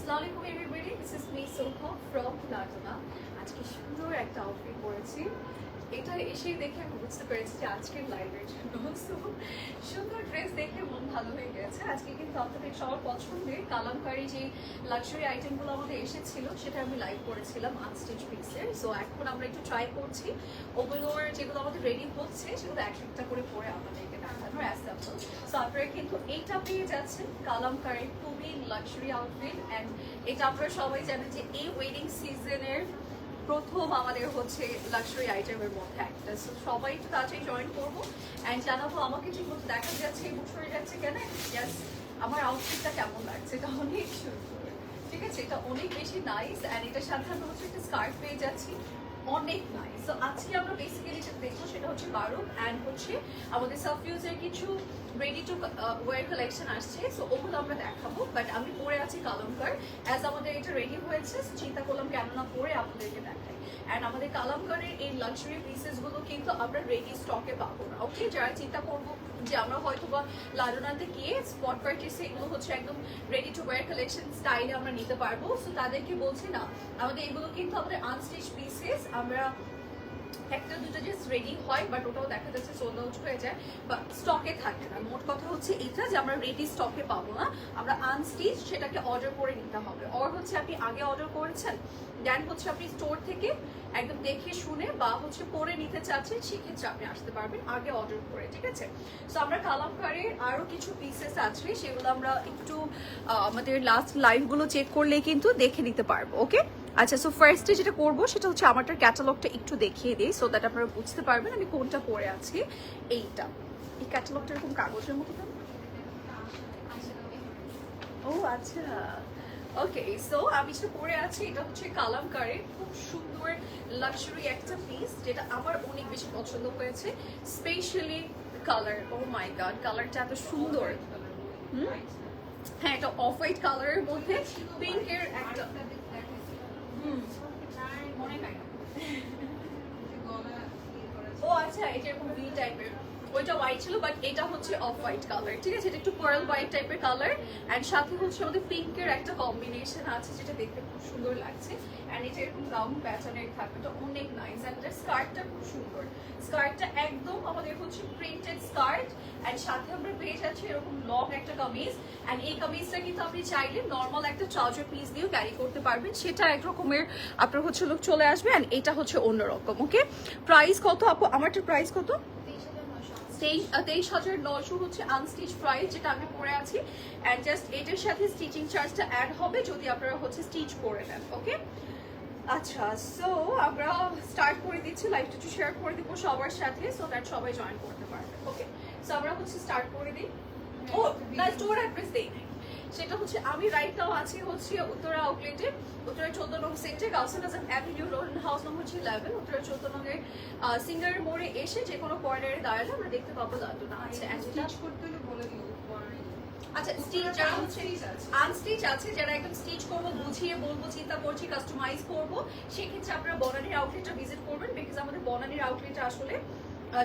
Assalamualaikum everybody, this is me Soha from Latona. আজকে সুন্দর একটা আউটফিট পরেছি। এটা এসে দেখে আমি বুঝতে পেরেছি যে আজকের লাইভের জন্য সুন্দর ড্রেস দেখে মন ভালো হয়ে গেছে। আজকে কিন্তু আপনাদের সবার পছন্দের কালামকারী যে লাক্সারি আইটেমগুলো আমাদের এসেছিল সেটা আমি লাইভ করেছিলাম আনস্টিচ পিসের। সো এখন আমরা একটু ট্রাই করছি ওগুলোর যেগুলো আমাদের রেডি হচ্ছে সেগুলো এক একটা করে পরে আপনাদেরকে দেখানোর অ্যাসাম্পল। সো আপনারা কিন্তু এইটা পেয়ে যাচ্ছেন কালামকারী খুবই লাক্সারি আউটফিট। অ্যান্ড এটা আপনারা সবাই জানেন যে এই ওয়েডিং সিজনের প্রথম আমাদের হচ্ছে লাক্সারি আইটেমের মধ্যে একটা। সো সবাই একটু তাড়াতাড়ি জয়েন করবো অ্যান্ড জানাবো আমাকে ঠিক মতো দেখা যাচ্ছে এবং সরে যাচ্ছে কেন। ইয়াস, আমার আউটফিটটা কেমন লাগছে, এটা অনেক সুন্দর, ঠিক আছে, এটা অনেক বেশি নাইস। অ্যান্ড এটার সাথে আমরা হচ্ছে একটা স্কার্ট পেয়ে যাচ্ছি, অনেক নাইস। সো আজকে আমরা বেসিক্যালি যেটা দেখবো সেটা হচ্ছে বারুক অ্যান্ড হচ্ছে আমাদের সাফিউজের কিছু রেডি টু ওয়ার কালেকশন আসছে। সো ওগুলো আমরা দেখাবো, বাট আমি পরে আছি কালামকার। অ্যাজ আমাদের এটা রেডি হয়েছে চিন্তা করলাম কেননা পরে আপনাদেরকে দেখাই। অ্যান্ড আমাদের কালামকারের এই লাক্সারি পিসেসগুলো কিন্তু আমরা রেডি স্টকে পাবো না। ওকে, যারা চিন্তা করবো যে আমরা হয়তো বা লাডোনাতে গিয়ে স্পট পার্টিসে এগুলো হচ্ছে একদম রেডি টু ওয়ার কালেকশন স্টাইলে আমরা নিতে পারবো, সো তাদেরকে বলছি না, আমাদের এগুলো কিন্তু আমাদের আনস্টিচ পিসেস। আমরা একটা দুটো যে রেডি হয় বাট ওটাও দেখা যাচ্ছে সোল্ড আউট হয়ে যায় বা স্টকে থাকে না। মোট কথা হচ্ছে এটা যে আমরা রেডি স্টকে পাবো না, আমরা আনস্টিচ সেটাকে অর্ডার করে নিতে হবে। অর হচ্ছে আপনি আগে অর্ডার করেছেন, দেন হচ্ছে আপনি স্টোর থেকে একদম দেখে শুনে বা হচ্ছে পরে নিতে চাচ্ছেন, সেক্ষেত্রে আপনি আসতে পারবেন আগে অর্ডার করে, ঠিক আছে। সো আমরা কালামকারের আরও কিছু পিসেস আছে সেগুলো আমরা একটু আমাদের লাস্ট লাইভগুলো চেক করলেই কিন্তু দেখে নিতে পারবো। ওকে, আচ্ছা, সো ফার্স্টে যেটা করবো সেটা হচ্ছে আমারটার ক্যাটালগটা একটু দেখিয়ে দিই সো দ্যাট আপনারা বুঝতে পারবেন আমি কোনটা পরে আছি। এইটা, এই ক্যাটালগটা এরকম কাগজের মতো। ও আচ্ছা, ওকে। সো আমি যেটা পরে আছি এটা হচ্ছে কালামকারের খুব সুন্দর লাক্সারি একটা পিস, যেটা আমার অনেক বেশি পছন্দ হয়েছে, specially colour. O my god, কালারটা এত সুন্দর। হ্যাঁ, এটা অফ হোয়াইট কালারের মধ্যে পিঙ্কের একটা ও আচ্ছা, এটা এরকম ভি টাইপের, ওইটা হোয়াইট ছিল বাট এটা হচ্ছে অফ হোয়াইট কালার, ঠিক আছে। এটা একটু পার্ল হোয়াইট টাইপের কালার অ্যান্ড সাথে হচ্ছে আমাদের পিঙ্কের একটা কম্বিনেশন আছে যেটা দেখতে খুব সুন্দর লাগছে। অ্যান্ড এটা এরকম গাউন প্যাটার্নের থাকবে, এটা অনেক নাইস। অ্যান্ড এটার স্কার্টটা খুব সুন্দর, স্কার্টটা একদম আমাদের হচ্ছে প্রিন্টেড স্কার্ট অ্যান্ড সাথে আমরা পেয়ে যাচ্ছি এরকম লং একটা কামিজ। অ্যান্ড এই কামিজটা কিন্তু আপনি চাইলে নর্মাল একটা ট্রাউজার পিস দিয়েও ক্যারি করতে পারবেন, সেটা এক রকমের আপনার হচ্ছে লুক চলে আসবে। অ্যান্ড এটা হচ্ছে অন্যরকম। ওকে, প্রাইস কত আপু? আমারটা প্রাইস কত? 23,900 হচ্ছে আনস্টিচ প্রাইস যেটা আমি পরে আছি। অ্যান্ড জাস্ট এটার সাথে স্টিচিং চার্জটা অ্যাড হবে যদি আপনারা হচ্ছে স্টিচ করে নেন। ওকে, আচ্ছা, সো আমরা স্টার্ট করে দিচ্ছি, লাইভটা একটু শেয়ার করে দিব সবার সাথে সো দ্যাট সবাই জয়েন করতে পারবে। ওকে, সো আমরা হচ্ছে স্টার্ট করে দিই। ও না, স্টোর অ্যাড্রেস দেই নাই, সেটা হচ্ছে আমি রাইট নাও আছি হচ্ছে উত্তরা আউটলেটে, উত্তরা 14 নং সেক্টর, গাউসেন আজম অ্যাভিনিউ রোড, হাউস নম্বর হচ্ছে 11, উত্তরা 14 নংয়ের সিঙ্গারের মোড়ে এসে যে কোনো কর্নারে দাঁড়ালে আমরা দেখতে পাবো লাডোনা আছে। আচ্ছা, স্টিচ যারা হচ্ছে আনস্টিচ আছে, যারা একদম স্টিচ করবো, বুঝিয়ে বলবো, চিন্তা করছি কাস্টমাইজ করবো, সেক্ষেত্রে আপনারা বনানীর আউটলেটটা ভিজিট করবেন, বিকজ আমাদের বনানীর আউটলেটটা আসলে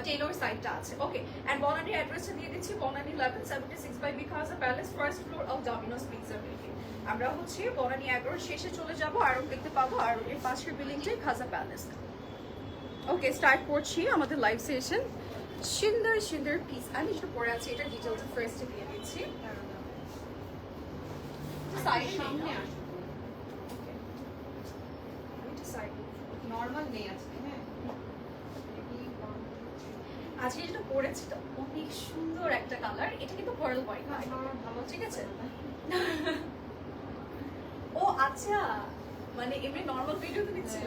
টেইলর সাইটটা আছে। ওকে, অ্যান্ড বনানীর অ্যাড্রেসটা দিয়ে দিচ্ছি, Banani 1176 by Bikaja palace, first floor of Domino's pizza building. আমরা হচ্ছে বনানী 11 শেষে চলে যাবো, আরও দেখতে পাবো, আর এর পাশের বিল্ডিংটাই খাজা প্যালেস। ওকে, স্টার্ট করছি আমাদের লাইভ সেশন। সুন্দর সুন্দর পিস আমি যেটা পরে আছি এটা ডিটেলস ফার্স্টে দিয়ে দিচ্ছি। আজকে যেটা পরেছি অনেক সুন্দর একটা কালার, এটা কিন্তু পার্ল হোয়াইট, ভালো, ঠিক আছে। ও আচ্ছা, মানে এমনি নর্মাল ভিডিওতে দিচ্ছিল।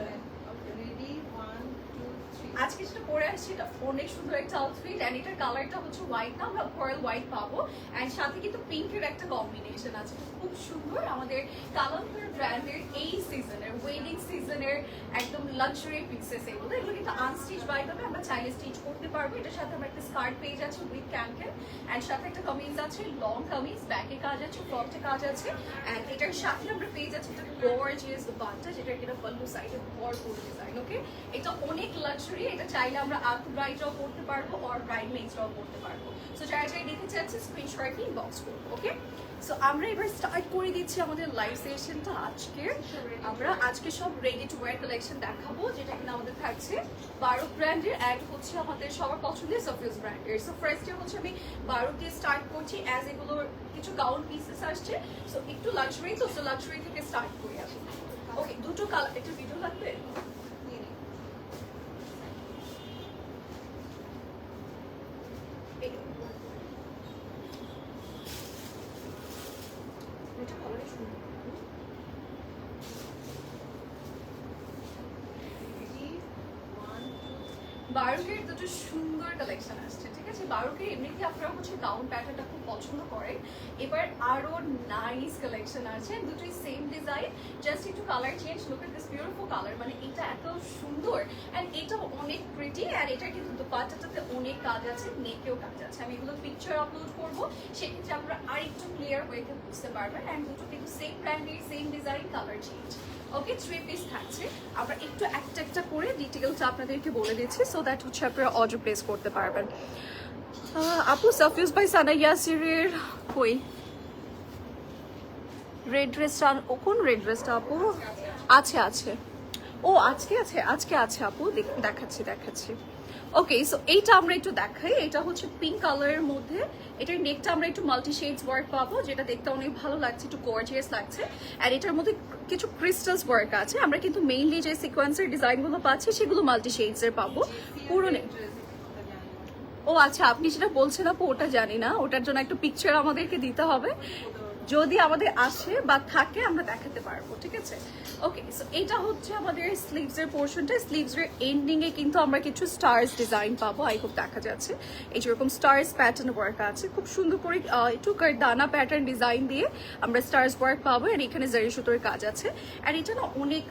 আজকে যেটা পরে আসছি এটা অনেক সুন্দর একটা আউটফিট অ্যান্ড এটার কালারটা হচ্ছে হোয়াইট না, আমরা পার্ল হোয়াইট পাবো অ্যান্ড সাথে কিন্তু পিঙ্কের একটা কম্বিনেশন আছে, খুব সুন্দর। আমাদের কালামকার ব্র্যান্ডের এই সিজনের ওয়েডিং সিজনের একদম লাক্সারি পিসেস এগুলো কিন্তু আনস্টিচ বাই দেবে, আমরা চাইলে স্টিচ করতে পারবো। এটার সাথে আমরা একটা স্কার্ট পেয়ে যাচ্ছি উইথ ক্যানকেন অ্যান্ড সাথে একটা কামিজ আছে, লং কামিজ, ব্যাকে কাজ আছে, ফ্রন্টে কাজ আছে অ্যান্ড এটার সাথে আমরা পেয়ে যাচ্ছি একটা গর্জিয়াস বাটটা যেটা কিনা পাল্লু সাইডে ভরপুর ডিজাইন। ওকে, এটা অনেক লাক্সারি এটা চাইলে আমরা আপ ব্রাইডরাও করতে পারবো আর ব্রাইড মেইডসরাও করতে পারবো। সো যারা যারা নিতে চাচ্ছে স্ক্রিনশট নিয়ে ইনবক্স করবো। ওকে, সো আমরা এবার স্টার্ট করে দিচ্ছি আমাদের লাইভ সেশনটা। আমরা আজকে সব রেডি টু ওয়্যার কালেকশন দেখাবো, যেটা কিনা আমাদের থাকছে বারো ব্র্যান্ডের অ্যাড হচ্ছে আমাদের সবার পছন্দের সাফিউজ ব্র্যান্ডের। সো ফার্স্টে হচ্ছে আমি বারো দিয়ে স্টার্ট করছি, অ্যাজ এগুলোর কিছু গাউন পিসেস আসছে। সো একটু লাক্সারি, তো লাক্সারি থেকে স্টার্ট করি আমি। ওকে, দুটো কালার, একটা ভিডিও লাগবে। বারোকের দুটো সুন্দর কালেকশন আসছে, ঠিক আছে। বারোকের এমনিতে আপনারা হচ্ছে গাউন প্যাটার্নটা খুব পছন্দ করেন, এবার আরো নাইস কালেকশন আছে, দুটোই সেম ডিজাইন, জাস্ট একটু colour change. Look at this beautiful colour, মানে এটা এত সুন্দর অ্যান্ড এটা অনেক প্রিটি। আর এটা কিন্তু দুপাট্টাটাতে অনেক কাজ আছে, নেকেও কাজ আছে। আমি এগুলো পিকচার আপলোড করবো, সেক্ষেত্রে আপনারা আরেকটু ক্লিয়ার হয়ে বুঝতে পারবেন। অ্যান্ড দুটো কিন্তু সেম ব্র্যান্ডের, সেম ডিজাইন, কালার চেঞ্জ। ওকে, 3 পিস থাকছে। আমরা একটু একটা একটা করে ডিটেলস আপনাদেরকে বলে দিচ্ছি, সো দ্যাট হচ্ছে আপনারা অর্ডার প্লেস করতে পারবেন। আপু সাফিউজ বাই সানা ইয়াসিরের কই রেড ড্রেসটা? কোন রেড ড্রেসটা আপু? আছে আছে, ও আজকে আছে, আজকে আছে আপু, দেখাচ্ছি। ওকে, সো এইটা আমরা একটু দেখাই। এটা হচ্ছে পিঙ্ক কালারের মধ্যে, এটার নেকটা আমরা একটু মাল্টি শেডস ওয়ার্ক পাবো, যেটা দেখতে অনেক ভালো লাগছে, একটু গর্জিয়াস লাগছে। আর এটার মধ্যে কিছু ক্রিস্টালস ওয়ার্ক আছে। আমরা কিন্তু মেইনলি যে সিকোয়েন্সের ডিজাইনগুলো পাচ্ছি সেগুলো মাল্টি শেডসের পাবো পুরো। ও আচ্ছা, আপনি যেটা বলছেন আপু ওটা জানি না, ওটার জন্য একটু পিকচার আমাদেরকে দিতে হবে, যদি আমাদের আসে বা থাকে আমরা দেখাতে পারবো, ঠিক আছে। ওকে, সো এটা হচ্ছে আমাদের স্লিভসের পোর্শনটা। স্লিভসের এন্ডিং এ কিন্তু আমরা কিছু স্টার্স ডিজাইন পাবো, আই হোপ দেখা যাচ্ছে। এই যেরকম স্টার্স প্যাটার্ন ওয়ার্ক আছে, খুব সুন্দর করে একটু দানা প্যাটার্ন ডিজাইন দিয়ে আমরা স্টার্স ওয়ার্ক পাবো। আর এখানে জারি সুতোর কাজ আছে। আর এটা না অনেক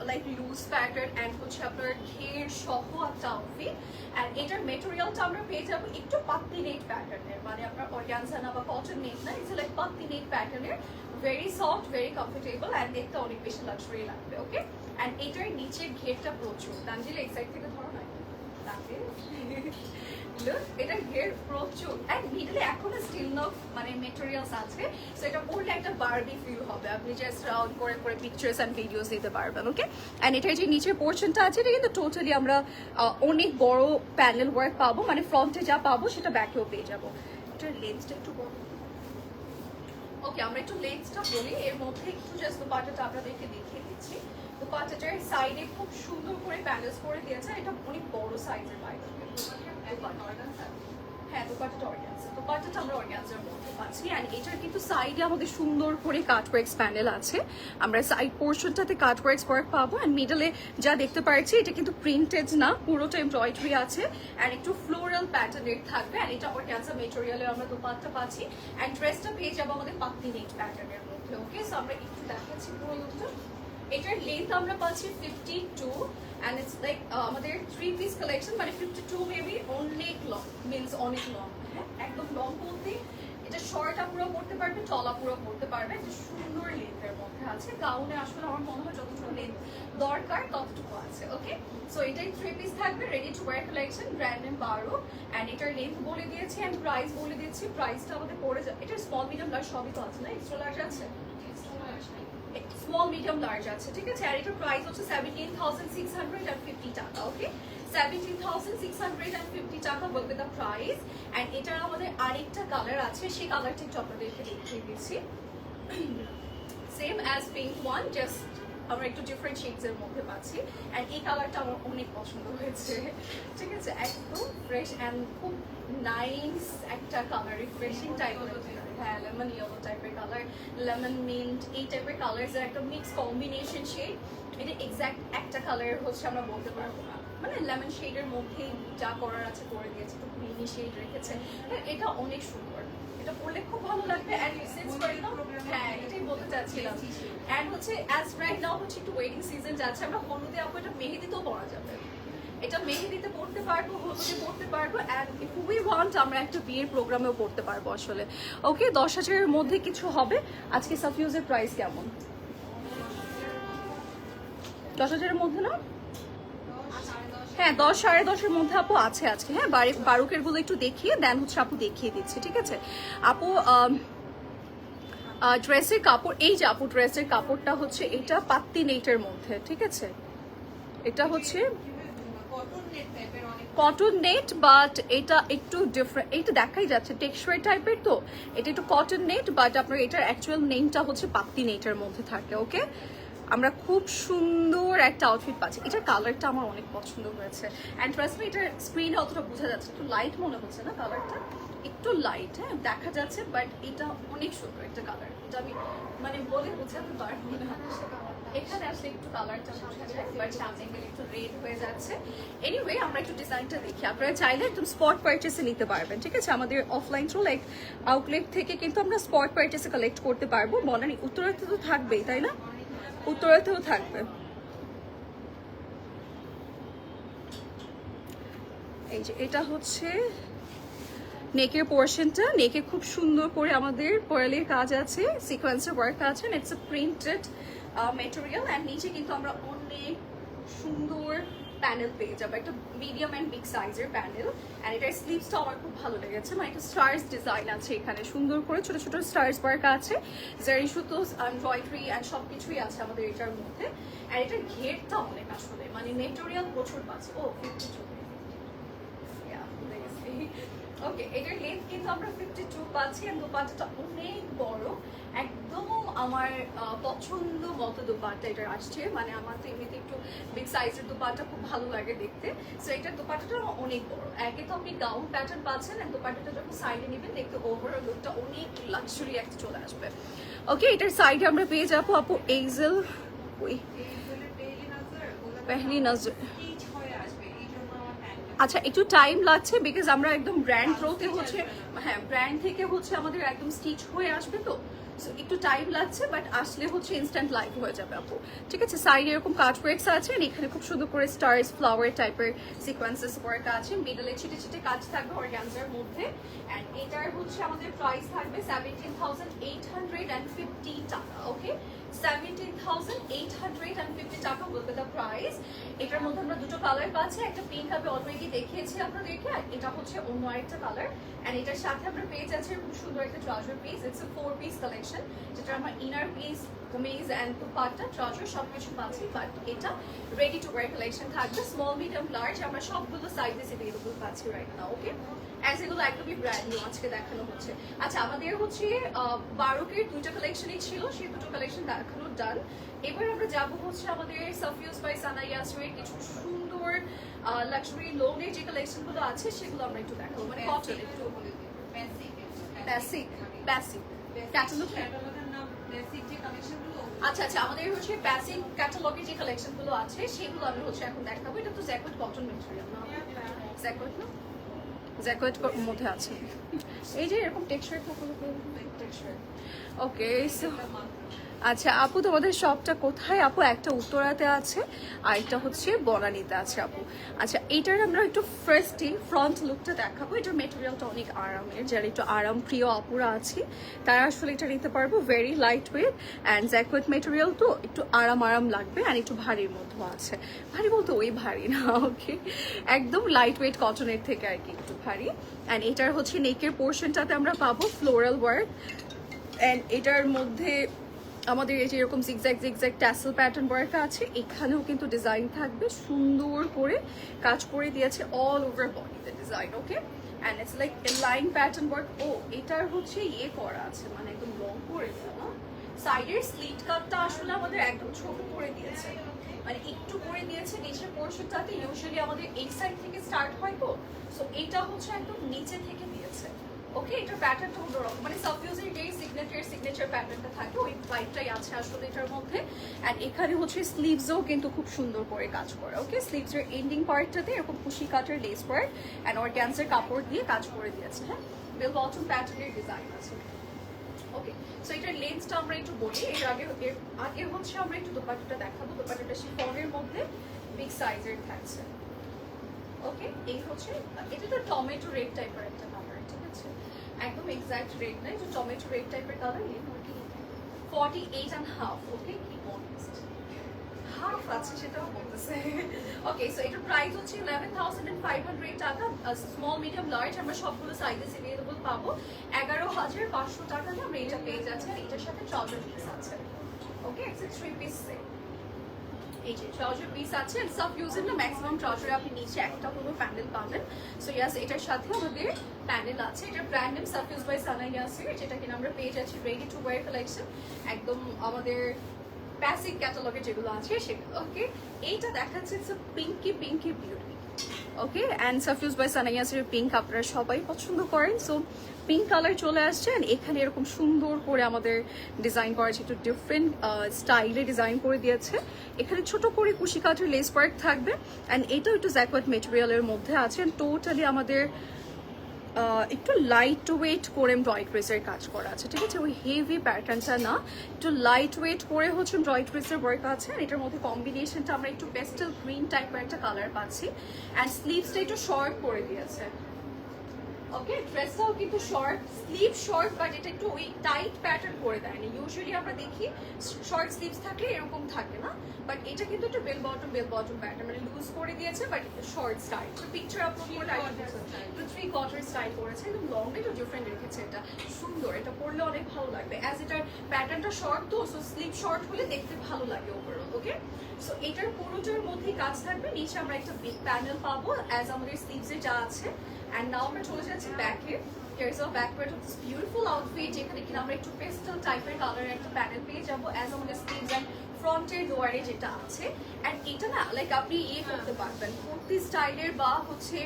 লাইক লুজ প্যাটার্ন অ্যান্ড হচ্ছে আপনার ঘের সহ একটা আউটফিট। আর এটার মেটেরিয়ালটা আমরা পেয়ে যাবো একটু পাতলি নেট প্যাটার্নের, মানে আপনার অর্গানজা না বা কটন নেট না, ইটস লাইক পাতলি নেট প্যাটার্নের, very soft, very comfortable and দেখতে অনেক বেশি লাক্সারি লাগবে। ওকে, অ্যান্ড এটার নিচের ঘেরটা প্রচুর, তানজিল এই সাইড থেকে ধরো না, এটা ঘের প্রচুর অ্যান্ড মিডলে এখনো স্টিল নক মানে মেটেরিয়ালস আছে। সো এটা পরলে একটা বারবি ফিল হবে, আপনি জাস্ট রাউন্ড করে করে পিকচার্স অ্যান্ড ভিডিওস দিতে পারবেন। ওকে, অ্যান্ড এটার যে নিচের পোর্শনটা আছে এটা কিন্তু টোটালি আমরা অনেক বড় প্যানেল ওয়ার্ক পাবো, মানে ফ্রন্টে যা পাবো সেটা ব্যাকেও পেয়ে যাবো। এটার লেন্সটা একটু বড়। ওকে, আমরা একটু লেন্সটা বলি, এর মধ্যে একটু জাস্ট দুপাট্টাটা আপনাদেরকে দেখিয়ে দিচ্ছি। দুপাট্টাটার সাইডে খুব সুন্দর করে প্যানেলস করে দিয়েছে, এটা অনেক বড় সাইজের বাইরে। হ্যাঁ, দুপাট্টাটা অর্গানজা, দুপাট্টাটা আমরা অর্গানজার মধ্যে পাচ্ছি। অ্যান্ড এটার কিন্তু সাইডে আমাদের সুন্দর করে কাটওয়ার্কস প্যানেল আছে, আমরা সাইড পোর্শনটাতে কাটওয়ার্কস ওয়ার্ক পাবো। অ্যান্ড মিডলে যা দেখতে পাচ্ছি এটা কিন্তু প্রিন্টেড না, পুরোটা এমব্রয়ডারি আছে অ্যান্ড একটু ফ্লোরাল প্যাটার্নের থাকবে। অ্যান্ড এটা অর্গানজা মেটেরিয়ালে আমরা দুপাট্টা পাচ্ছি অ্যান্ড ড্রেসটা পেয়ে যাবো আমাদের পাতলি নেট প্যাটার্নের মধ্যে। ওকে, সো আমরা একটু দেখাচ্ছি পুরো লুকটা। এটার লেন্থ আমরা পাচ্ছি 52 and it's like আমাদের 3 পিস কালেকশন, মানে 52 মেবি অনেক লং, মিন্স অনেক লং। হ্যাঁ, একদম লং বলতে এটা শর্ট আপুরা পড়তে পারবে, টল আপুরা পড়তে পারবে, এটা সুন্দর লেন্থের মধ্যে আছে। গাউনে আসলে আমার মনে হয় যতটুকু লেন্থ দরকার ততটুকু আছে। ওকে, সো এটাই 3 পিস থাকবে, ready to wear collection, brand name বারো। অ্যান্ড এটার লেন্থ বলে দিয়েছি অ্যান্ড প্রাইস বলে দিচ্ছি। প্রাইসটা আমাদের পড়ে যাবে, এটার স্মল মিডিয়াম লার্জ সবই তো আছে না, এক্সট্রা লার্জ আছে, স্মল মিডিয়াম লার্জ আছে, ঠিক আছে। আর এটার প্রাইস হচ্ছে 17,650 টাকা। ওকে, 17,650 টাকা উইথ দ্য প্রাইস। অ্যান্ড এটার আমাদের আরেকটা কালার আছে, সেই কালারটা একটু আপনাদেরকে দেখিয়ে দিচ্ছি। Same as pink one, just আমরা একটু ডিফারেন্ট শেডস এর মধ্যে পাচ্ছি। অ্যান্ড এই কালারটা আমার অনেক পছন্দ হয়েছে, ঠিক আছে। একদম ফ্রেশ অ্যান্ড খুব নাইস একটা কালার, রিফ্রেশিং টাইপের। হ্যাঁ, লেমন ইয়েলো টাইপের কালার, লেমন মিন্ট, এই টাইপের কালার্স একটা মিক্স কম্বিনেশন শেড। এটা এক্স্যাক্ট একটা কালার হচ্ছে আমরা বলতে পারবো না, মানে লেমন শেডের মধ্যেই যা করার আছে করে দিয়েছে, একটু গ্রিনি শেড রেখেছে। এটা অনেক সুন্দর, এটা পরলে খুব ভালো লাগবে। অ্যান্ড সেন্স করে দাও, হ্যাঁ এটাই বলতে চাচ্ছিলাম। অ্যান্ড হচ্ছে অ্যাজ রাইট নাও হচ্ছে একটু ওয়েডিং সিজন যাচ্ছে, আমরা হলুদে আপু এটা মেহেদিতেও পরা যাবে, এটা মেহেদিতে পড়তে পারবো, হলুদে পড়তে পারবো, অ্যান্ড ইফ উই ওয়ান্ট আমরা একটা বিয়ের প্রোগ্রামেও পড়তে পারবো আসলে। ওকে, 10,000-এর মধ্যে কিছু হবে। আজকে সাফিউজের প্রাইস কেমন? 10,000-এর মধ্যে না, হ্যাঁ 10 সাড়ে 10-এর মধ্যে আপু আছে আজকে। হ্যাঁ বারুকের গুলো একটু দেখিয়ে দেন হচ্ছে আপু দেখিয়ে দিচ্ছে, ঠিক আছে আপু। ড্রেসের কাপড়, এই যে আপু ড্রেসের কাপড়টা হচ্ছে এটা পাত্তি নেটের মধ্যে, ঠিক আছে। এটা হচ্ছে কটন নেট, বাট এটা একটু ডিফারেন্ট, এইটা দেখাই যাচ্ছে টেক্সচার টাইপের, তো এটা একটু কটন নেট, বাট আপনার এটার অ্যাকচুয়াল নেমটা হচ্ছে পাত্তি নেটের মধ্যে থাকে। ওকে, আমরা খুব সুন্দর একটা আউটফিট পাচ্ছি। এটার কালারটা আমার অনেক পছন্দ হয়েছে। অ্যান্ড ট্রাস্ট মি, এটার স্ক্রিনে অতটা বোঝা যাচ্ছে, একটু লাইট মনে হচ্ছে না কালারটা, একটু লাইট, হ্যাঁ দেখা যাচ্ছে, বাট এটা অনেক সুন্দর একটা কালার। এটা আমি মানে বলে বোঝাতে পারবো না, এখানে আসলে একটু কালারটা বোঝা যায়, বাট সামনে গেলে একটু রেড হয়ে যাচ্ছে। এনিওয়ে আমরা একটু ডিজাইনটা দেখি, আপনারা চাইলে একদম স্পট পারচেসে নিতে পারবেন, ঠিক আছে। আমাদের অফলাইন থ্রু লাইক আউটলেট থেকে কিন্তু আমরা স্পট পারচেসে কালেক্ট করতে পারবো। বনানী উত্তরাতে তো থাকবেই, তাই না, উত্তরাতেও থাকবে। এই যে এটা হচ্ছে নেকের পোর্শনটা, নেকে খুব সুন্দর করে আমাদের পয়েলের কাজ আছে, সিকোয়েন্সের ওয়ার্ক আছে, it's a printed material. And নিচে কিন্তু আমরা অনেক সুন্দর প্যানেল পেয়ে যাবো, একটা মিডিয়াম অ্যান্ড বিগ সাইজের প্যানেল। অ্যান্ড এটার স্লিভসটা আমার খুব ভালো লেগেছে, মানে একটা স্টার্স ডিজাইন আছে এখানে, সুন্দর করে ছোট ছোট স্টার্স ওয়ার্ক আছে, জারি সুতো, এমব্রয়ডারি অ্যান্ড সব কিছুই আছে আমাদের এটার মধ্যে। অ্যান্ড এটার ঘেরটা অনেক আসলে মানে মেটেরিয়াল প্রচুর পাচ্ছে। ও 52, ওকে, এটার লেন্থ কিন্তু আমরা 52 পাচ্ছি। আর দোপাট্টাটা অনেক বড়, একদম আমার পছন্দ মতো দোপাট্টা এটার আসছে। মানে আমার তো এমনিতে একটু বিগ সাইজের দোপাট্টা খুব ভালো লাগে দেখতে। সো এটার দোপাট্টাটা অনেক বড়, একে তো আপনি গাউন প্যাটার্ন পাচ্ছেন, আর দোপাট্টাটা যখন সাইডে নেবেন দেখতে ওভারঅল লুকটা অনেক লাক্সারি একটা চলে আসবে। ওকে, এটার সাইডে আমরা পেয়ে যাবো আপু এইজেল, ওই পেহলি নজর। আচ্ছা একটু টাইম লাগছে, বিকজ আমরা একদম ব্র্যান্ড থ্রোতে হচ্ছে, হ্যাঁ ব্র্যান্ড থেকে হচ্ছে আমাদের একদম স্টিচ হয়ে আসবে, তো একটু টাইম লাগছে, বাট আসলে হচ্ছে ইনস্ট্যান্ট লাইভ হয়ে যাবে আপু, ঠিক আছে। সাইডে এরকম কাজ ওয়ার্কস আছে, এখানে খুব সুন্দর করে স্টার্স ফ্লাওয়ার টাইপের সিকোয়েন্সেস ওয়ার্ক আছে, মিডলে ছিটে ছিটে কাজ থাকবে অর্গানজার মধ্যে। অ্যান্ড এটার হচ্ছে আমাদের প্রাইস থাকবে 17,850 টাকা। ওকে, 17,850 টাকা বলবে দ্য প্রাইস। এটার মধ্যে আমরা দুটো কালার পাচ্ছি, একটা পিঙ্ক আমি অলরেডি দেখিয়েছি আপনাদেরকে, আর এটা হচ্ছে অন্য আরেকটা কালার। এন্ড এটার সাথে আমরা পেয়ে যাচ্ছি খুব সুন্দর একটা trouser piece, it's a 4 piece collection, যেটা আমার inner piece, kameez and dupatta, trouser সবকিছু পাচ্ছি, বাট এটা রেডি টু ওয়্যার কালেকশন থাকবে, স্মল মিডিয়াম লার্জ, আমরা সবগুলো সাইজেস अवेलेबल পাচ্ছি রাইট নাও। ওকে, অ্যাজ এগুলো একদমই ব্র্যান্ড নিউ আজকে দেখানো হচ্ছে। আচ্ছা, আমাদের হচ্ছে 12-এর দুইটা কালেকশনই ছিল, সেই দুটো কালেকশন দেখানো ডান। এবার আমরা যাবো হচ্ছে আমাদের সাফিউজ বাই সানা ইয়াসমিনের কিছু সুন্দর লাক্সারি লোনের যে কালেকশনগুলো আছে সেগুলো আমরা একটু দেখাবো, মানে কটন একটু বেসিক ক্যাটালগ। আচ্ছা আচ্ছা, আমাদের হচ্ছে বেসিক ক্যাটালগের যে কালেকশনগুলো আছে সেগুলো আমি হচ্ছে এখন দেখাবো। এটা তো জ্যাকেট কটন ম্যাটেরিয়াল না, জ্যাকেট না, জ্যাকেট মধ্যে আছে এই যে এরকম টেক্সচার টেক্সচার। ওকে, সো আচ্ছা আপু তোমাদের শপটা কোথায়? আপু একটা উত্তরাতে আছে আর একটা হচ্ছে বনানীতে আছে আপু। আচ্ছা, এইটার আমরা একটু ফার্স্টে ফ্রন্ট লুকটা দেখাবো। এটার মেটেরিয়ালটা অনেক আরামের, যারা একটু আরাম প্রিয় আপুরা আছে তারা আসলে এটা নিতে পারবো। Very light weight and jacket material, তো একটু আরাম লাগবে, আর একটু ভারীর মধ্যেও আছে। ভারী বলতে ওই ভারী না, ওকে, একদম লাইট ওয়েট কটনের থেকে আর কি একটু ভারী। অ্যান্ড এটার হচ্ছে নেকের পোর্শনটাতে আমরা পাবো ফ্লোরাল ওয়ার্ক, অ্যান্ড এটার মধ্যে আমাদের এই যে এরকম জিগজ্যাগ ট্যাসেল প্যাটার্ন ওয়ার্ক আছে, এখানেও কিন্তু ডিজাইন থাকবে, সুন্দর করে কাজ করে দিয়েছে অল ওভার বডিতে design. Okay, and it's like a line pattern work. ও এটার হচ্ছে ইয়ে করা আছে, মানে একদম লং করে দেওয়া না, সাইডের স্লিট কাটটা আসলে আমাদের একদম ছোট করে দিয়েছে, মানে একটু করে দিয়েছে নিচের পোর্শনটাতে। ইউজুয়ালি আমাদের এই সাইড থেকে স্টার্ট হয়, তো সো এইটা হচ্ছে একদম নিচে থেকে দিয়েছে। ওকে, এটার প্যাটার্নটা অন্যরকম, মানে সাফিউজের যেই সিগনেচার প্যাটার্নটা থাকে ওই ভাইবটাই আছে আসলে এটার মধ্যে। অ্যান্ড এখানে হচ্ছে স্লিভসও কিন্তু খুব সুন্দর করে কাজ করে। ওকে, স্লিভসের এন্ডিং পার্টটাতে এরকম কুশি কাটার লেস ওয়ার্ক অ্যান্ড অর্গানজার কাপড় দিয়ে কাজ করে দিয়েছে। হ্যাঁ, বেল বটম প্যাটার্নের ডিজাইন আছে। ওকে, সো এটার লেন্থটা আমরা একটু বলি। এর আগে হচ্ছে আমরা একটু দোপাট্টাটা দেখাবো। দোপাট্টাটা শিফনের মধ্যে বিগ সাইজের থাকছে। ওকে, এই হচ্ছে, এটা তো টমেটো রেড টাইপের একটা কালার, ঠিক আছে, একদম এক্সাক্ট রেড নাই, যে টমেটো রেড টাইপের কালার। 48.5। ওকে, কি অনেস্ট, হাফ অফ আছে সেটাও বলতেছে। ওকে, সো এটার প্রাইস হচ্ছে 11,500 টাকা। স্মল মিডিয়াম লার্জ আমরা সবগুলো সাইজেস অ্যাভেলেবল পাবো। 11,500 টাকা দিয়ে আমরা এটা পেয়ে যাচ্ছি। আর এটার সাথে ট্রাউজার পিস আছে। ওকে, একটা 3 পিস সেট। এই যে ট্রাউজার পিস আছে, সব ইউজের না ম্যাক্সিমাম ট্রাউজারে আপনি নিচে একটা কোনো প্যানেল পাবেন। সো ইয়াস, এটার সাথে আমাদের প্যানেল আছে। এটার brand name সাফিউজ by Sana Yasir, যেটা কিনা আমরা পেয়ে যাচ্ছি রেডি টু ওয়্যার কালেকশন, একদম আমাদের প্যাসিভ ক্যাটালগে যেগুলো আছে সেগুলো। ওকে, এইটা দেখাচ্ছে Pinky Pinky beauty. Okay, and Safiuz by Sana Yasir pink আপনারা সবাই পছন্দ করেন। সো পিঙ্ক কালার চলে আসছে, অ্যান্ড এখানে এরকম সুন্দর করে আমাদের ডিজাইন করা আছে, একটু ডিফারেন্ট স্টাইলে ডিজাইন করে দিয়েছে। এখানে ছোট করে কুশি কাঠের লেস ওয়ার্ক থাকবে, অ্যান্ড এটাও একটু জ্যাকওয়ার্ড মেটেরিয়ালের মধ্যে আছে। টোটালি আমাদের একটু লাইট ওয়েট করে এমব্রয়ডারিজের কাজ করা আছে, ঠিক আছে? ওই হেভি প্যাটার্নটা না, একটু লাইট ওয়েট করে হচ্ছে এমব্রয়ডারিজের ওয়ার্ক আছে। আর এটার মধ্যে কম্বিনেশনটা আমরা একটু পেস্টেল গ্রিন টাইপের একটা কালার পাচ্ছি, অ্যান্ড স্লিভসটা একটু শর্ট করে দিয়েছে। ওকে, ড্রেসটাও কিন্তু শর্ট স্লিভ শর্ট, বাট এটা একটু ওই টাইট প্যাটার্ন করে দেয়নি। ইউজুয়ালি আমরা দেখি শর্ট স্লিভস থাকলে এরকম থাকে না, বাট এটা কিন্তু একটু বেল বটম প্যাটার্ন, মানে লুজ করে দিয়েছে but short style. Picture upload করে একটু 3/4 স্টাইল করেছে, একদম লংটা একটু ডিফারেন্ট রেখেছে। এটা সুন্দর, এটা পরলে অনেক ভালো লাগবে। অ্যাজ এটার প্যাটার্নটা শর্ট তো, সো স্লিভ শর্ট হলে দেখতে ভালো লাগে ওভারঅল। ওকে, সো এটার পুরোটার মধ্যেই কাজ থাকবে। নিচে আমরা একটা বিগ প্যানেল পাবো অ্যাজ আমাদের স্লিভসে যা আছে। And now আমরা চলে যাচ্ছি ব্যাকে। Here's our back part of this beautiful outfit, যেখানে কিনা আমরা একটু পেস্টেল টাইপের কালারের একটা প্যানেল পেয়ে যাবো অ্যাজ আমাদের স্লিভস অ্যান্ড ফ্রন্টের লোয়ারে যেটা আছে। অ্যান্ড এটা না লাইক আপনি করতে পারবেন কুর্তি স্টাইলের বা হচ্ছে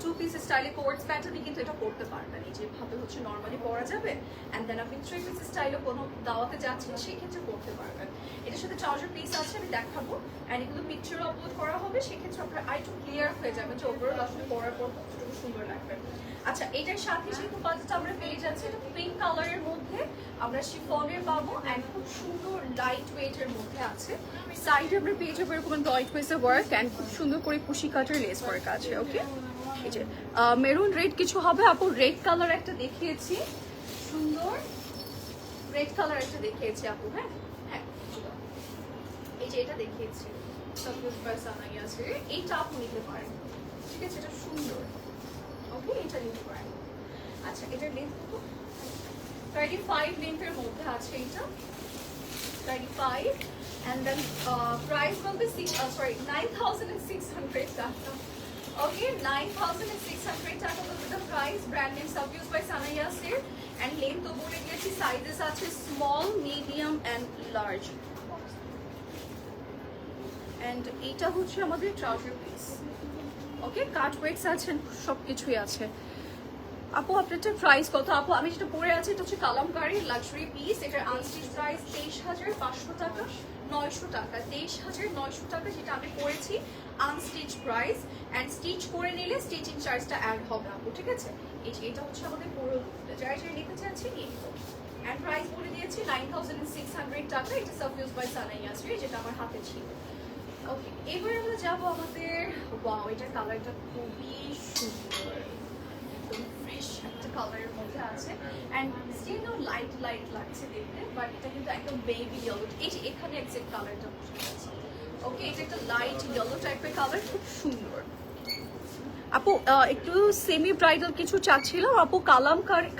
2 পিস স্টাইলে কোটস প্যাটার্নে কিন্তু এটা করতে পারবেন। এই যেভাবে হচ্ছে নর্মালি পরা যাবে, অ্যান্ড দেন আপনি 3 পিস স্টাইলে কোনো দাওয়াতে যাচ্ছেন সেক্ষেত্রে করতে পারবেন। এটার সাথে ট্রাউজার পিস আছে, আমি দেখাবো, অ্যান্ড এগুলো পিকচার আপলোড করা হবে, সেক্ষেত্রে আপনার আরেকটু ক্লিয়ার হয়ে যাবে যে ওভারঅল আসলে পরার পর কতটুকু সুন্দর লাগবে। আচ্ছা, এটার সাথে যেহেতু বাজেট আমরা পেয়ে যাচ্ছি, এটা পিঙ্ক কালারের মধ্যে আমরা শিফনের পাবো, অ্যান্ড খুব সুন্দর লাইট ওয়েটের মধ্যে আছে। সাইডে আমরা পেয়ে যাবো এরকম এমব্রয়ডারি ওয়ার্ক, অ্যান্ড খুব সুন্দর করে কুশি কাঠের লেস ওয়ার্ক আছে। ওকে, এই যে মেরুন রেড কিছু হবে আপু, রেড কালার একটা দেখিয়েছি, সুন্দর রেড কালার একটা দেখিয়েছি আপু। হ্যাঁ হ্যাঁ, এই যে এটা দেখিয়েছি সাফিউজ বাই সানা ইয়াসির, এইটা আপু নিতে পারেন, ঠিক আছে? এটা সুন্দর। ওকে, এটা নিতে পারেন। আচ্ছা, এটার লেন্থ কত? 35 লেন্থের মধ্যে আছে এটা, 35, and then price will be 9,600 টাকা। Okay, 9,600 টাকা will be the price. Brand name Safiuz by Sana Yasir, and length তো বলে দিয়েছি, sizes আছে small, medium and large, and এটা হচ্ছে আমাদের ট্রাউজার পিস। ওকে, কাট ওয়েটস আছে, সবকিছুই আছে। আপু আপনারটার প্রাইস কত? আপু আমি যেটা পরে আছি এটা হচ্ছে কালামকারী লাক্সারি পিস, এটার আনস্টিচ প্রাইস 23,500 টাকা, 900 টাকা, 23,900 টাকা যেটা আমি পরেছি আনস্টিচ প্রাইস। অ্যান্ড স্টিচ করে নিলে স্টিচিং চার্জটা অ্যাড হবে আপু, ঠিক আছে? এই যে এটা হচ্ছে আমাদের পুরো, যারা যারা নিতে চাচ্ছি নিয়ে নিব। অ্যান্ড প্রাইস বলে দিয়েছি 9,600 টাকা। এটা সাফিউজ বাই সানা ইয়াসির, যেটা আমার হাতে ছিল। ওকে, এবার আমরা যাবো আমাদের, ওয়াও এটার কালারটা খুবই সুন্দর, একদম ফ্রেশ একটা কালারের মধ্যে আছে, অ্যান্ড স্টিল লাইট লাইট লাগছে দেখতে, বাট এটা কিন্তু একদম বেবি ইয়েলো। এই যে এখানে এক্সাক্ট কালারটা বুঝতে পারছি। ওকে, এটা একটা লাইট ইয়েলো টাইপের কালার, খুব সুন্দর। আপু একটু সেমি ব্রাইডাল কিছু চাচ্ছিলাম আপু,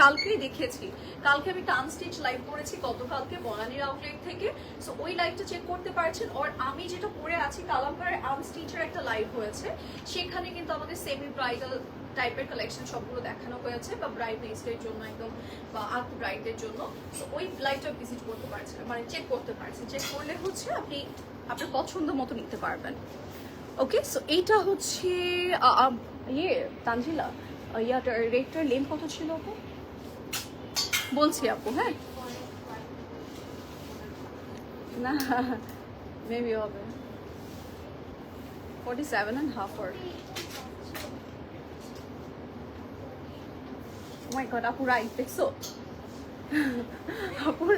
কালকেই দেখেছি, কালকে আমি একটা আনস্টিচ লাইভ করেছি গতকালকে বনানীর আউটলেট থেকে, সো ওই লাইভটা চেক করতে পারছেন। আর আমি যেটা পরে আছি কালামকারের আনস্টিচের একটা লাইভ হয়েছে, সেখানে কিন্তু আমাদের সেমি ব্রাইডাল টাইপের কালেকশন সবগুলো দেখানো হয়েছে, বা ব্রাইড নেক্সটের জন্য একদম, বা আর্ট ব্রাইডের জন্য। সো ওই লাইভটা ভিজিট করতে পারছেন, মানে চেক করতে পারছেন, চেক করলে হচ্ছে আপনি আপনার পছন্দ মতো নিতে পারবেন। ওকে, সো এইটা হচ্ছে তানজিলা, ইয়াটার রেটটার লেন্থ কত ছিল আপু? বলছি আপু, হ্যাঁ না মেবি হবে 47.5 or মাই গড, আপু রাইট, দেখছো আপুর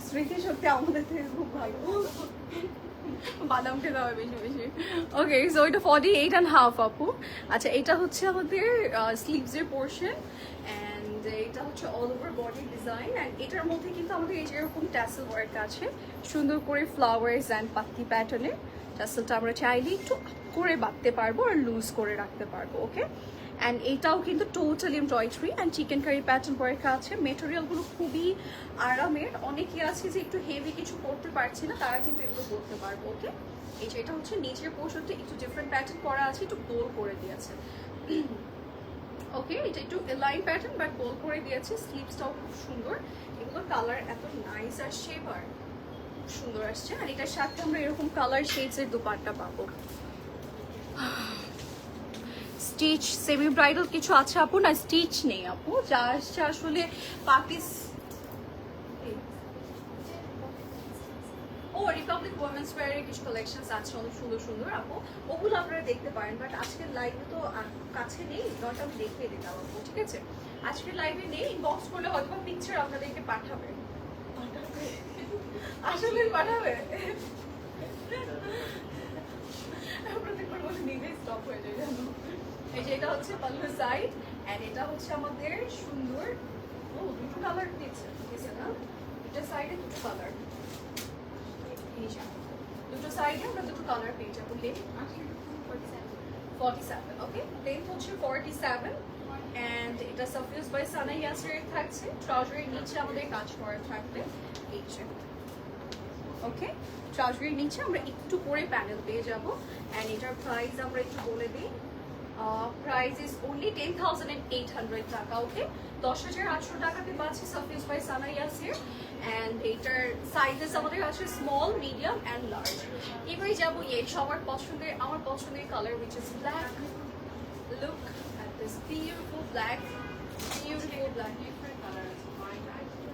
স্মৃতিশক্তি আমাদের থেকে খুব ভালো, বাদাম খেতে হবে বেশি বেশি। ওকে, সো এটা 48.5 আপু। আচ্ছা, এটা হচ্ছে আমাদের স্লিভসের পোর্শন, অ্যান্ড যে এটা হচ্ছে all over body design and এটার মধ্যে কিন্তু আমাদের এই যে এরকম ট্যাসেল ওয়ার্ক আছে সুন্দর করে ফ্লাওয়ার্স অ্যান্ড পাত্তি প্যাটার্নে। ট্যাসেলটা আমরা চাইলে একটু করে বাঁধতে পারবো আর লুজ করে রাখতে পারবো। ওকে, অ্যান্ড এইটাও কিন্তু totally embroidery and chikankari pattern work আছে। মেটেরিয়ালগুলো খুবই আরামের। অনেকেই আছে যে একটু হেভি কিছু করতে পারছি না, তারা কিন্তু এগুলো করতে পারবো। ওকে, এই যে এটা হচ্ছে নিচের পোর্শনটা একটু ডিফারেন্ট প্যাটার্ন করা আছে, একটু গোল করে দিয়েছে। ওকে, এটা একটু লাইন প্যাটার্ন বাট গোল করে দিয়েছে। স্লিভসটাও খুব সুন্দর, এগুলোর কালার এত নাইস আর শেভার খুব সুন্দর আসছে। আর এটার সাথে আমরা এরকম কালার শেডসের দুপাট্টা পাবো। স্টিচ সেমি ব্রাইডাল কিছু আছে আপু? না, স্টিচ নেই আপু, যা আসছে আসলে পাকিস ও রিপাবলিক ওমেন্স ওয়্যারের কিছু কালেকশনস আছে অনেক সুন্দর সুন্দর আপু, ওগুলো আপনারা দেখতে পারেন। বাট আজকের লাইভে তো কাছে নেই, নয়টা আমি দেখিয়ে দিতাম আপু, ঠিক আছে? আজকের লাইভে নেই, ইনবক্স করলে হয়তো পিকচার আপনাদেরকে পাঠাবে। আসলে পাঠাবে প্রত্যেকবার বলে নিজেই স্টপ হয়ে যায় জানো। এই যে এটা হচ্ছে পাল্লু সাইড এন্ড এটা হচ্ছে আমাদের সুন্দর ও দুটো কালার দিয়েছে না, এটা সাইডে দুটো কালার, দুটো সাইডে আমরা দুটো কালার পেয়ে যাবো। লেন্থ 47, ওকে, লেন্থ হচ্ছে 47 এন্ড এটা সাফিউজ বাই সানা ইয়াসির থাকছে। ট্রাউজারের নিচে আমাদের কাজ করা থাকবে এই যে, ওকে, ট্রাউজারের নিচে আমরা একটু করে প্যানেল পেয়ে যাবো। এন্ড এটার প্রাইস আমরা একটু বলে দিই, প্রাইস ইজ অনলি 10,800 টাকা। ওকে, 10,800 টাকাতে পাচ্ছি সাফিউজ বাই সানা ইয়াসির। অ্যান্ড এইটার সাইজেস আমাদের আছে স্মল, মিডিয়াম অ্যান্ড লার্জ। এবারে যাবো সবার পছন্দের, আমার পছন্দের colour which is black. Look at this beautiful black, beautiful black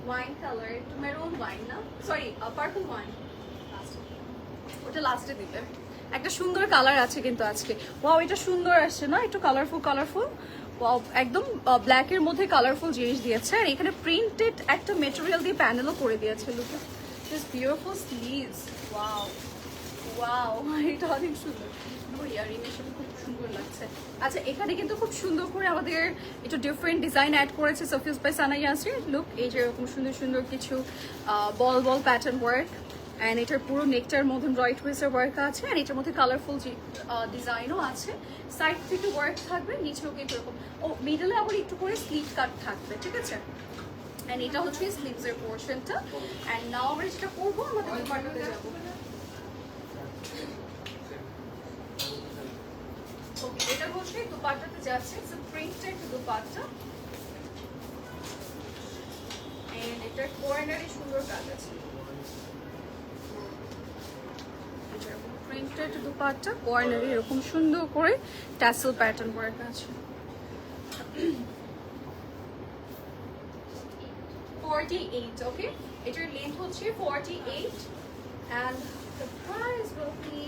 wine colour, একটু মেরুন ওয়াইন না, সরি পার্পল ওয়াইন, ওটা লাস্টে দিবে। একটা সুন্দর কালার আছে কিন্তু আজকে, ওয়াও এটা সুন্দর আসছে না, একটু কালারফুল কালারফুল, ওয়াও একদম ব্ল্যাকের মধ্যে কালারফুল জিনিস দিয়েছে। আর এখানে প্রিন্টেড একটা মেটেরিয়াল দিয়ে প্যানেলও করে দিয়েছে। Look this beautiful sleeves, wow wow, এটা অনেক সুন্দর, ইয়ারিংয়ের সাথে খুব সুন্দর লাগছে। আচ্ছা, এখানে কিন্তু খুব সুন্দর করে আমাদের একটু ডিফারেন্ট ডিজাইন অ্যাড করেছে সাফিউজ বাই সানা ইয়াসির। লুক এই যে এরকম সুন্দর সুন্দর কিছু বল বল প্যাটার্ন ওয়ার্ক অ্যান্ড এটার পুরো নেকটার মধ্যে ব্রাইট ওয়েসের ওয়ার্ক আছে অ্যান্ড এটার মধ্যে কালারফুল ডিজাইনও আছে। সাইড থেকে ওয়ার্ক থাকবে, নিচেও কিন্তু এরকম, ও মিডলে আবার একটু করে স্লিভ কাট থাকবে, ঠিক আছে? অ্যান্ড এটা হচ্ছে স্লিভসের পোর্শনটা। অ্যান্ড নাও আমরা যেটা করবো, আমাদের দুপাট্টাতে যাবো। ওকে, এটা হচ্ছে দুপাট্টাতে যাচ্ছে, প্রিন্টেড দুপাট্টা এন্ড এটার কর্নারে সুন্দর কাজ আছে। প্রিন্টেড দুপাট্টা, কর্নারে এরকম সুন্দর করে ট্যাসেল প্যাটার্ন ওয়ার্ক আছে। 48, ওকে, এটার লেন্থ হচ্ছে 48 and the price will be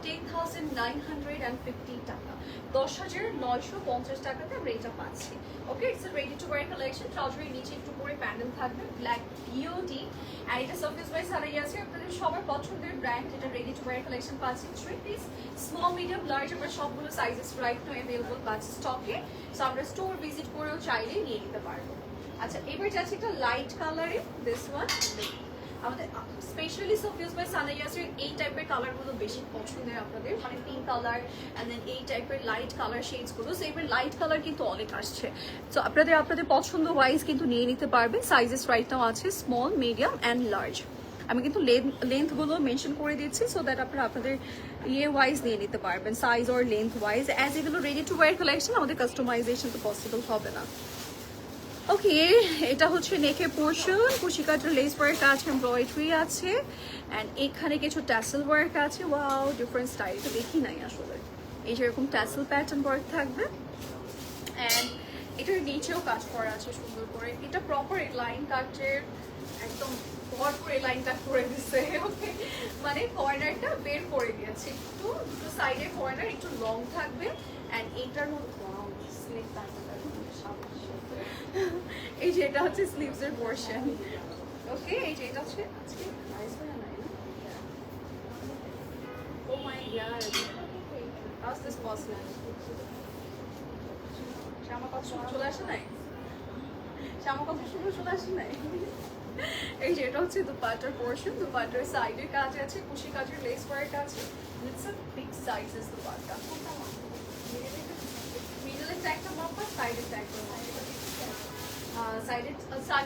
10,950 টাকা, 10,950 টাকাতে আমরা এটা পাচ্ছি। Okay, it's a ready to wear collection. ট্রাউজারের নিচে একটু করে প্যানেল থাকবে, ব্ল্যাক বিউটি, আর এটা সাফিউজ বাই সানা ইয়াসির, আপনাদের সবার পছন্দের ব্র্যান্ড। এটা রেডি টু ওয়্যার কালেকশন পাচ্ছি 3 পিস, স্মল, মিডিয়াম, লার্জ, আমরা সবগুলো সাইজেস রাইট নাও অ্যাভেলেবল পাচ্ছি স্টকে। সো আমরা স্টোর ভিজিট করেও চাইলে নিয়ে নিতে পারবো। আচ্ছা, এবার যাচ্ছে একটা লাইট কালারে, দিস ওয়ান। আমাদের স্পেশালি সাফিউজ বাই সানা ইয়াসির এই টাইপের কালারগুলো বেশি পছন্দের আপনাদের, মানে পিঙ্ক কালার অ্যান্ড দেন এই টাইপের লাইট কালার শেডসগুলো। সো এবার লাইট কালার কিন্তু অনেক আসছে, সো আপনাদের পছন্দ ওয়াইজ কিন্তু নিয়ে নিতে পারবেন। সাইজেস রাইট নাও আছে স্মল, মিডিয়াম অ্যান্ড লার্জ। আমি কিন্তু লেন্থগুলো মেনশন করে দিচ্ছি সো দ্যাট আপনারা আপনাদের ওয়াইজ নিয়ে নিতে পারবেন, সাইজ ওর লেন্থ ওয়াইজ। অ্যাজ এগুলো রেডি টু ওয়্যার কালেকশন, আমাদের কাস্টমাইজেশন তো পসিবল হবে না। ওকে, এটা হচ্ছে নেকের পোর্শন, কুশিকাটার লেস ওয়ার্ক আছে, এমব্রয়ডারি আছে অ্যান্ড এখানে কিছু ট্যাসেল ওয়ার্ক আছে। ওয়াও, ডিফারেন্ট স্টাইল তো দেখি নাই আসলে। এই যে এরকম ট্যাসেল প্যাটার্ন ওয়ার্ক থাকবে অ্যান্ড এটার নিচেও কাজ করা আছে সুন্দর করে। এটা প্রপার লাইন কাটের একদম ভরপুর লাইন কাট করে দিচ্ছে। ওকে, মানে কর্নারটা বের করে দিয়েছে একটু, দুটো সাইডের কর্নার একটু লং থাকবে অ্যান্ড এইটার মধ্যে এই যে এটা হচ্ছে স্লিভস এর পোরশন। ওকে, এই যে এটা হচ্ছে আজকে নাইস হয় না। Oh my God, how is this possible? আমার কথা চলে আসে নাই, সে আমার কথা শুনে আসি নাই। এই যে এটা হচ্ছে দুপাট্টার পোর্শন, দুপাট্টার সাইডে কাজ আছে, কুশি কাজের লেস ওয়ার্ক আছে। It's a big sizes dupatta. মিডলে একটা মাপা, সাইডে একটা মাপা। সাইডে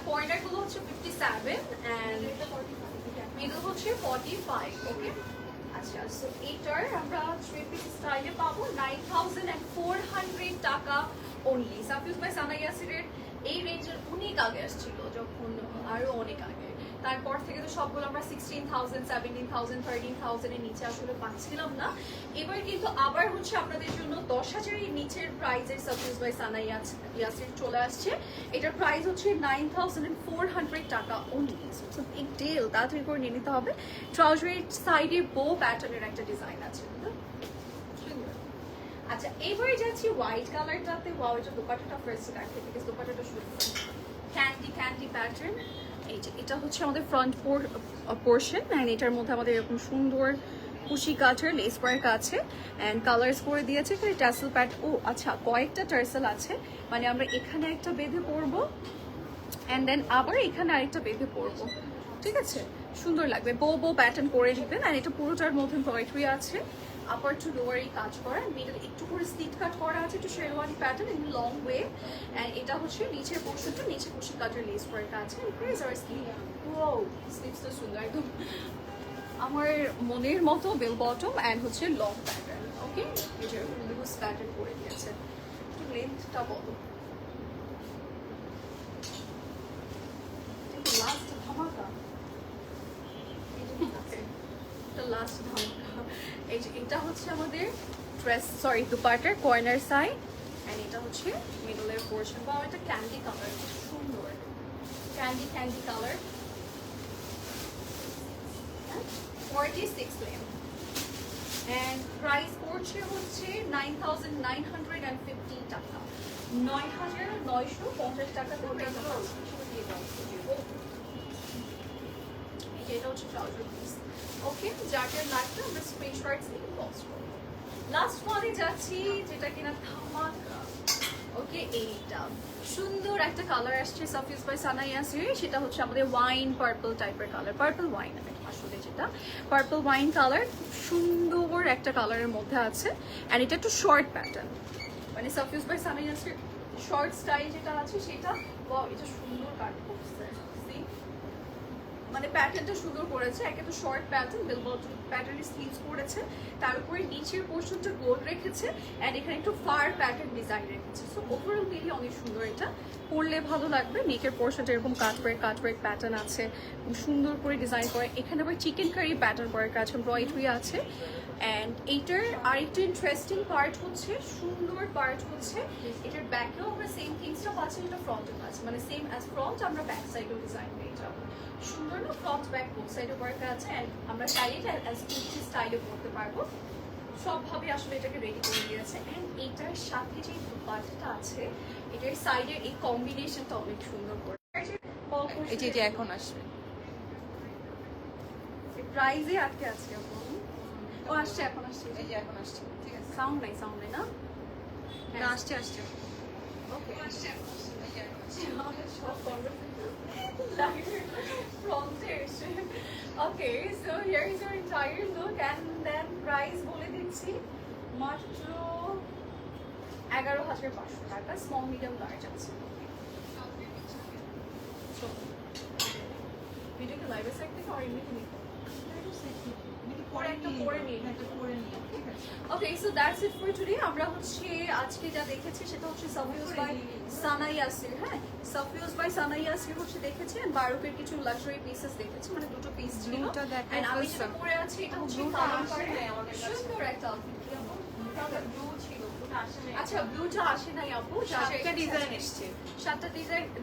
কর্নার গুলো হচ্ছে 57 এন্ড মিডল হচ্ছে 45। ওকে, আচ্ছা, সো এইটার আমরা 3 পিস স্টাইলে পাবো 9400 টাকা অনলি। সাফিউজ বাই সানা ইয়াসিরের এই রেঞ্জের অনেক আগে আসছিল, যখন আরো অনেক আগে। তারপর থেকে তো সবগুলো আমরা 16,000, 17,000, 13,000 এর নিচে আসলে পাচ্ছিলাম না। এবার কিন্তু আবার হচ্ছে আপনাদের জন্য 10,000 এর নিচের প্রাইজের সাফিউজ বাই সানা ইয়াসির চলে আসছে। এটার প্রাইস হচ্ছে 9400 টাকা অনলি। সো বিগ ডিল, তাড়াতাড়ি করে নিয়ে নিতে হবে। ট্রাউজারের সাইডে বো প্যাটার্নের একটা ডিজাইন আছে। আচ্ছা, এবারে যাচ্ছি হোয়াইট কালারটাতে। ওয়াও, এটা দোপাট্টাটা ফার্স্ট দেখতে, বিকজ দোপাট্টাটা শুরু ক্যান্ডি প্যাটার্ন। এই যে এটা হচ্ছে আমাদের ফ্রন্ট পোর্শন, অ্যান্ড এটার মধ্যে আমাদের এরকম সুন্দর কুশি কাঠের লেস ওয়ার্ক আছে অ্যান্ড কালার্স করে দিয়েছে। এখানে টাসেল প্যাট, ও আচ্ছা, কয়েকটা টার্সেল আছে, মানে আমরা এখানে একটা বেঁধে পরবো অ্যান্ড দেন আবার এখানে আরেকটা বেঁধে পরবো। ঠিক আছে, সুন্দর লাগবে। বো প্যাটার্ন করে দিবেন। আর এটা পুরোটার মধ্যে পোয়েট্রি আছে, আপার টু লোয়ারই কাজ করা, মিডল একটু করে স্লিট কাট করা আছে, একটু sherwani pattern in long way. And এটা হচ্ছে নিচের পোর্শনটা, নিচে কুশি কাটের লেস ওয়ার্ক আছে। স্লিভসটা সুন্দর একদম আমার মনের মতো, বেল বটম অ্যান্ড হচ্ছে লং প্যাটার্ন। ওকে, এই যে লুজ প্যাটার্ন করে দিয়েছে। একটু লেন্থটা বলো। লাস্ট ধামাকা, লাস্ট ধামাকা। এই যে এটা হচ্ছে আমাদের ড্রেস, সরি দুপাট্টার কর্নার সাইড, এন্ড এটা হচ্ছে মিডলের পোর্শন। বা এটা ক্যান্ডি কালার, খুব সুন্দর candy colour. 46 length and price পড়ছে হচ্ছে 9950 টাকা, 9950 টাকা। এটা হচ্ছে ট্রাউজার পিস। ওকে, যার লাগবে আমরা স্ক্রিনশটস নিয়ে পোস্ট করব। লাস্ট ওয়ানে যাচ্ছি, যেটা কিনা ধামাকা। ওকে, এইটা সুন্দর একটা কালার আসছে সাফিউজ বাই সানা ইয়াসির। সেটা হচ্ছে আমাদের ওয়াইন পার্পল টাইপের কালার, পার্পল ওয়াইন আসলে, যেটা পার্পল ওয়াইন কালার, সুন্দর একটা কালারের মধ্যে আছে। অ্যান্ড এটা একটু শর্ট প্যাটার্ন, মানে Safiuz by Sana Yasir short style যেটা আছে সেটা। ওয়াও, এটা সুন্দর কাট করছে, মানে প্যাটার্নটা সুন্দর করেছে। একে তো শর্ট প্যাটার্ন, বেল বটম প্যাটার্নের স্লিভস করেছে, তার উপরে নিচের পোর্শনটা গোল রেখেছে এন্ড এখানে একটু ফার প্যাটার্ন ডিজাইন রেখেছে। সো ওভারঅল মিলিয়ে অনেক সুন্দর, এটা পরলে ভালো লাগবে। নেকের পোর্শনটা এরকম কাটওয়ার্ক প্যাটার্ন আছে, সুন্দর করে ডিজাইন করে। এখানে আবার চিকেন কারি প্যাটার্ন করার কাজ এমব্রয়ডারি আছে। অ্যান্ড এইটার আরেকটা ইন্টারেস্টিং পার্ট হচ্ছে, সুন্দর পার্ট হচ্ছে, এটার ব্যাকেও আমরা সেম থিংসটা পাচ্ছি যেটা ফ্রন্টে পাচ্ছি, মানে সেম অ্যাজ ফ্রন্ট আমরা ব্যাক সাইডেও ডিজাইন পেয়ে যাবো। সুন্দর না, ফ্রন্ট ব্যাক বোথ সাইডে ওয়ার্ক আছে। অ্যান্ড আমরা চাইলে এটা অ্যাজ কুর্তি স্টাইলে পরতে পারবো। সবভাবে আসলে এটাকে রেডি করে দিয়েছে। অ্যান্ড এটার সাথে যে দুপাট্টাটা আছে, এটার সাইডের এই কম্বিনেশনটা অনেক সুন্দর করে। এই যে এখন আসবে, প্রাইজে আটকে আছে এখন। ও আসছে, এখন আসছে, এই যে এখন আসছে। ঠিক আছে, সাউন্ড নাই না? না আসছে ওকে, আসছে, এই যে এখন আসছে। Okay, so here is your entire look and then price বলে দিচ্ছি মাত্র 11,500 টাকা। স্মল মিডিয়াম লার্জ আছে। ভিডিও কি লাইভে সাইড থেকে আর এমনি নিতে? পরে একটা পরে নিয়ে okay, so that's it for today. আমরা হচ্ছে আজকে যা দেখেছি সেটা হচ্ছে সাফিউজ বাই সানা ইয়াসির। হ্যাঁ, সাফিউজ বাই সানা ইয়াসির হচ্ছে দেখেছি, এন্ড বারোকের কিছু লাক্সারি পিসেস দেখেছি, মানে দুটো পিস ছিল। ব্লুটা দেখো, এন্ড আমি যেটা পরে আছি এটা হচ্ছে সুন্দর একটা ব্লু ছিল। আচ্ছা, ব্লুটা আসে নাই আপু, সাতটা ডিজাইন এসছে, 7টা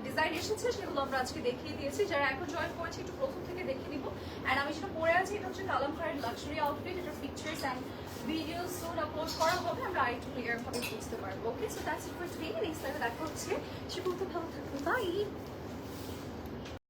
ডিজাইন এসেছে, সেগুলো আমরা আজকে দেখিয়ে দিয়েছি। যারা এখন জয়েন করেছে একটু প্রথম থেকে দেখিয়ে দিব। এন্ড আমি যেটা পরে আছি এটা হচ্ছে কালামকারীর লাক্সারি আউটফিট। এটা pictures and videos soon upload করা হবে, আমরা আরেকটু ক্লিয়ার ভাবে বুঝতে পারবো। Okay, so that's it for today. Next টাইমে দেখা হচ্ছে, সে বলতে ভালো থাকবে, বাই।